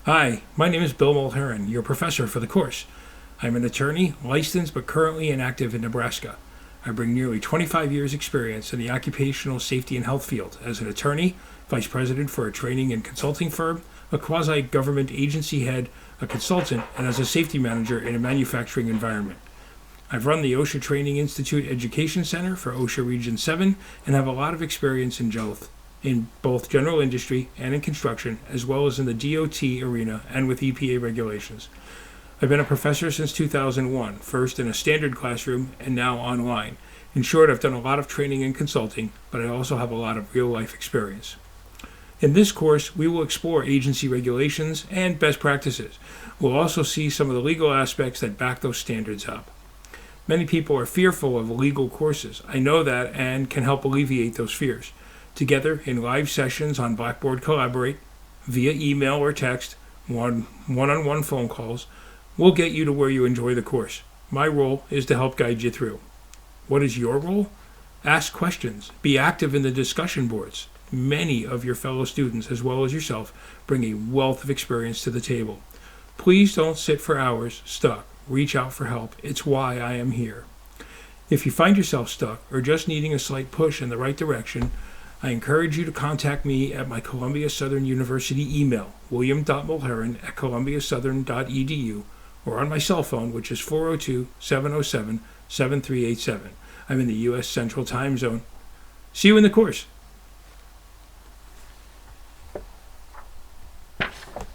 Hi, my name is Bill Mulheron, your professor for the course. I'm an attorney, licensed but currently inactive in Nebraska. I bring nearly 25 years' experience in the occupational safety and health field as an attorney, vice president for a training and consulting firm, a quasi-government agency head, a consultant, and as a safety manager in a manufacturing environment. I've run the OSHA Training Institute Education Center for OSHA Region VII and have a lot of experience in both general industry and in construction, as well as in the DOT arena and with EPA regulations. I've been a professor since 2001, first in a standard classroom and now online. In short, I've done a lot of training and consulting, but I also have a lot of real-life experience. In this course, we will explore agency regulations and best practices. We'll also see some of the legal aspects that back those standards up. Many people are fearful of legal courses. I know that and can help alleviate those fears. Together in live sessions on Blackboard Collaborate, via email or text, one-on-one phone calls, we'll get you to where you enjoy the course. My role is to help guide you through. What is your role? Ask questions. Be active in the discussion boards. Many of your fellow students, as well as yourself, bring a wealth of experience to the table. Please don't sit for hours stuck. Reach out for help. It's why I am here. If you find yourself stuck or just needing a slight push in the right direction, I encourage you to contact me at my Columbia Southern University email, william.mulheron@columbiasouthern.edu, or on my cell phone, which is 402-707-7387. I'm in the U.S. Central Time Zone. See you in the course.